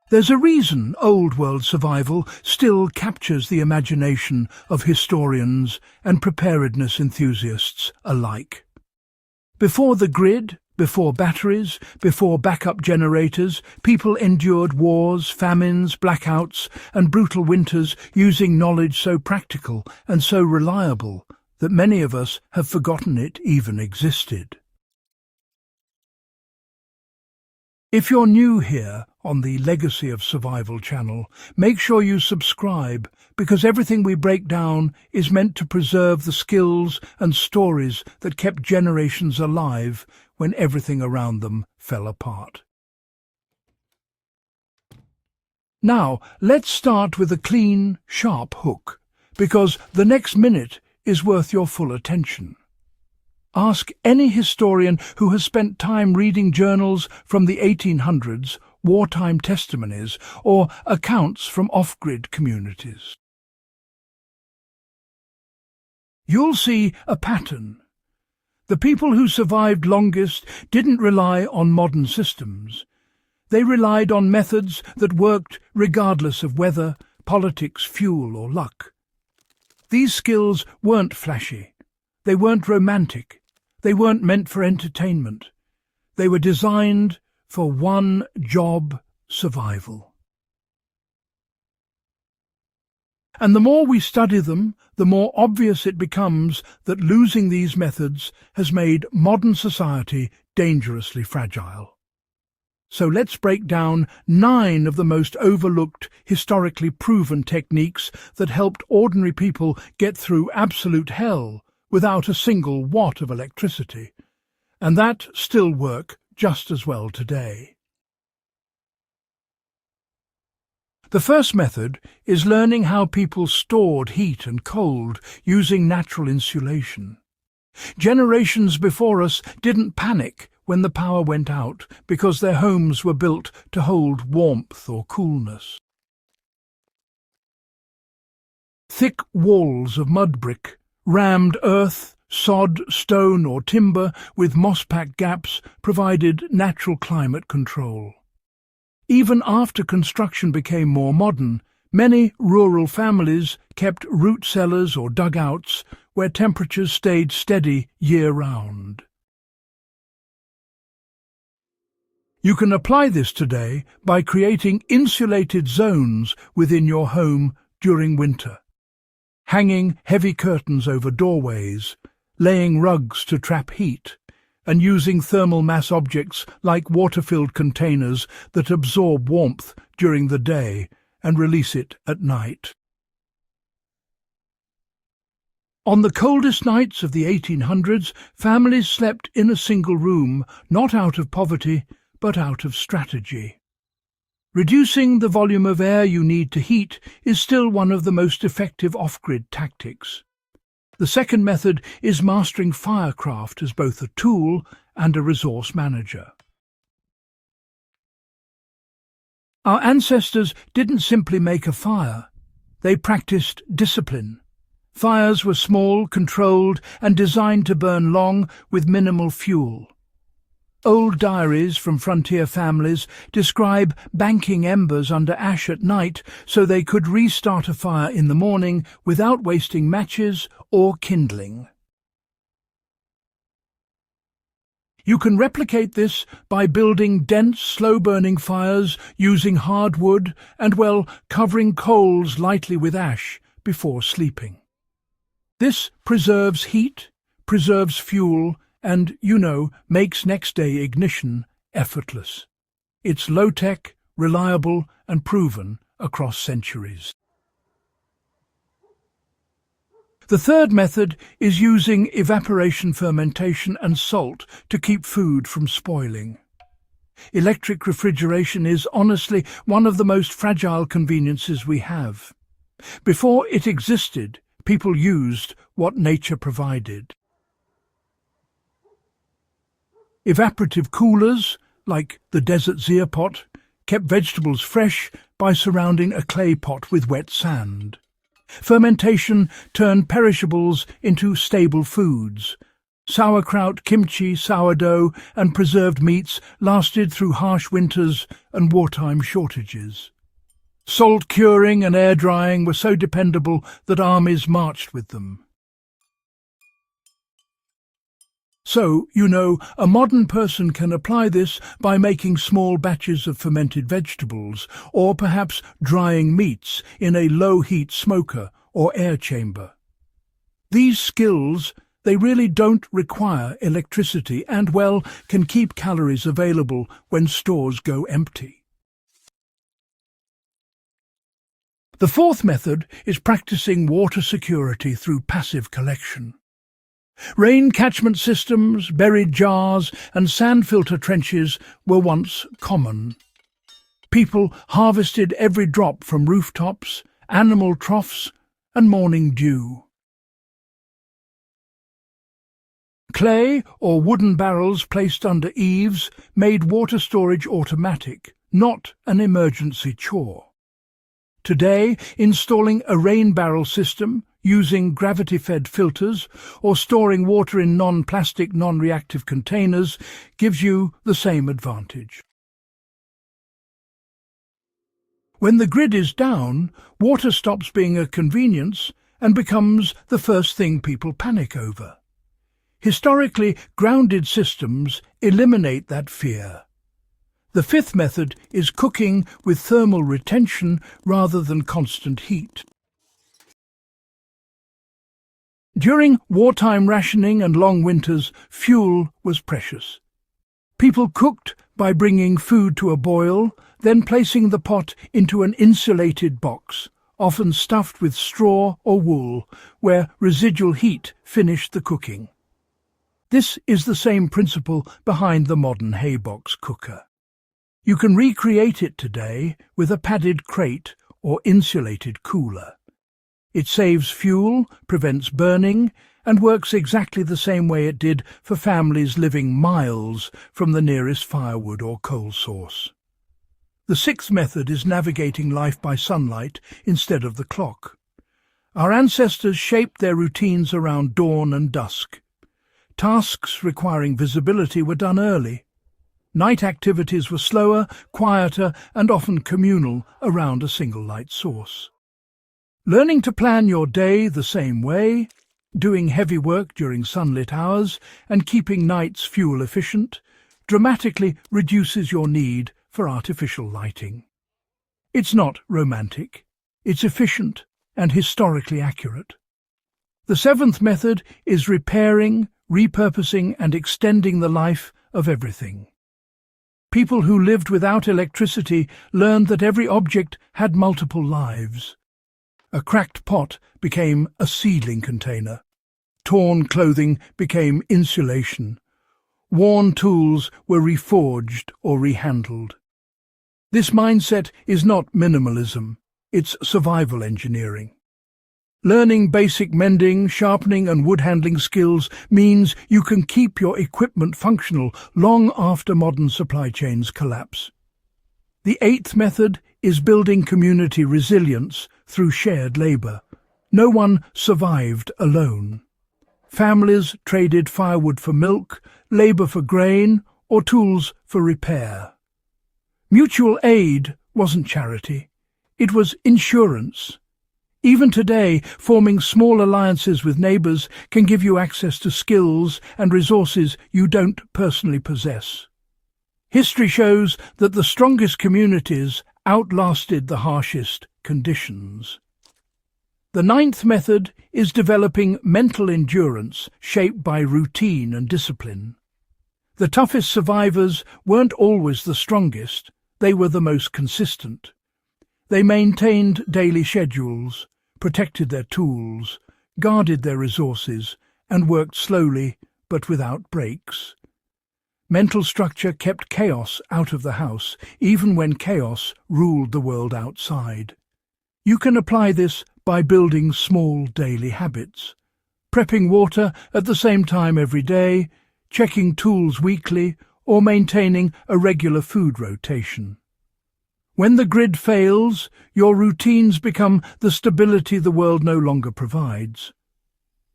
There's a reason old-world survival still captures the imagination of historians and preparedness enthusiasts alike. Before the grid, before batteries, before backup generators, people endured wars, famines, blackouts, and brutal winters using knowledge so practical and so reliable that many of us have forgotten it even existed. If you're new here on the Legacy of Survival channel, make sure you subscribe, because everything we break down is meant to preserve the skills and stories that kept generations alive when everything around them fell apart. Now, let's start with a clean, sharp hook, because the next minute is worth your full attention. Ask any historian who has spent time reading journals from the 1800s, wartime testimonies, or accounts from off-grid communities. You'll see a pattern. The people who survived longest didn't rely on modern systems. They relied on methods that worked regardless of weather, politics, fuel, or luck. These skills weren't flashy. They weren't romantic. They weren't meant for entertainment. They were designed for one job: survival. And the more we study them, the more obvious it becomes that losing these methods has made modern society dangerously fragile. So let's break down 9 of the most overlooked, historically proven techniques that helped ordinary people get through absolute hell without a single watt of electricity, and that still work just as well today. The first method is learning how people stored heat and cold using natural insulation. Generations before us didn't panic when the power went out because their homes were built to hold warmth or coolness. Thick walls of mud brick, rammed earth, sod, stone or timber with moss-packed gaps provided natural climate control. Even after construction became more modern, many rural families kept root cellars or dugouts where temperatures stayed steady year-round. You can apply this today by creating insulated zones within your home during winter, hanging heavy curtains over doorways, laying rugs to trap heat, and using thermal mass objects like water-filled containers that absorb warmth during the day and release it at night. On the coldest nights of the 1800s, families slept in a single room, not out of poverty, but out of strategy. Reducing the volume of air you need to heat is still one of the most effective off-grid tactics. The second method is mastering firecraft as both a tool and a resource manager. Our ancestors didn't simply make a fire. They practiced discipline. Fires were small, controlled, and designed to burn long with minimal fuel. Old diaries from frontier families describe banking embers under ash at night so they could restart a fire in the morning without wasting matches or kindling. You can replicate this by building dense, slow-burning fires using hardwood and, covering coals lightly with ash before sleeping. This preserves heat, preserves fuel, and, makes next-day ignition effortless. It's low-tech, reliable, and proven across centuries. The third method is using evaporation, fermentation, and salt to keep food from spoiling. Electric refrigeration is honestly one of the most fragile conveniences we have. Before it existed, people used what nature provided. Evaporative coolers, like the desert zea pot, kept vegetables fresh by surrounding a clay pot with wet sand. Fermentation turned perishables into stable foods, Sauerkraut, kimchi, sourdough, and preserved meats lasted through harsh winters and wartime shortages. Salt curing and air drying were so dependable that armies marched with them. So, a modern person can apply this by making small batches of fermented vegetables, or perhaps drying meats in a low-heat smoker or air chamber. These skills, they really don't require electricity and, can keep calories available when stores go empty. The fourth method is practicing water security through passive collection. Rain catchment systems, buried jars, and sand filter trenches were once common. People harvested every drop from rooftops, animal troughs, and morning dew. Clay or wooden barrels placed under eaves made water storage automatic, not an emergency chore. Today, installing a rain barrel system, using gravity-fed filters, or storing water in non-plastic, non-reactive containers gives you the same advantage. When the grid is down, water stops being a convenience and becomes the first thing people panic over. Historically, grounded systems eliminate that fear. The fifth method is cooking with thermal retention rather than constant heat. During wartime rationing and long winters, fuel was precious. People cooked by bringing food to a boil, then placing the pot into an insulated box, often stuffed with straw or wool, where residual heat finished the cooking. This is the same principle behind the modern haybox cooker. You can recreate it today with a padded crate or insulated cooler. It saves fuel, prevents burning, and works exactly the same way it did for families living miles from the nearest firewood or coal source. The sixth method is navigating life by sunlight instead of the clock. Our ancestors shaped their routines around dawn and dusk. Tasks requiring visibility were done early. Night activities were slower, quieter, and often communal around a single light source. Learning to plan your day the same way, doing heavy work during sunlit hours, and keeping nights fuel efficient, dramatically reduces your need for artificial lighting. It's not romantic, it's efficient and historically accurate. The seventh method is repairing, repurposing, and extending the life of everything. People who lived without electricity learned that every object had multiple lives. A cracked pot became a seedling container. Torn clothing became insulation. Worn tools were reforged or rehandled. This mindset is not minimalism, it's survival engineering. Learning basic mending, sharpening and wood handling skills means you can keep your equipment functional long after modern supply chains collapse. The eighth method is building community resilience through shared labour. No one survived alone. Families traded firewood for milk, labour for grain, or tools for repair. Mutual aid wasn't charity, it was insurance. Even today, forming small alliances with neighbours can give you access to skills and resources you don't personally possess. History shows that the strongest communities outlasted the harshest conditions. The ninth method is developing mental endurance shaped by routine and discipline. The toughest survivors weren't always the strongest, they were the most consistent. They maintained daily schedules, protected their tools, guarded their resources, and worked slowly but without breaks. Mental structure kept chaos out of the house, even when chaos ruled the world outside. You can apply this by building small daily habits. Prepping water at the same time every day, checking tools weekly, or maintaining a regular food rotation. When the grid fails, your routines become the stability the world no longer provides.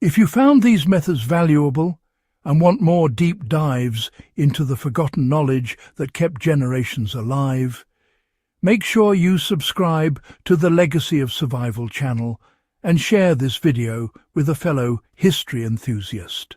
If you found these methods valuable, and want more deep dives into the forgotten knowledge that kept generations alive, make sure you subscribe to the Legacy of Survival channel and share this video with a fellow history enthusiast.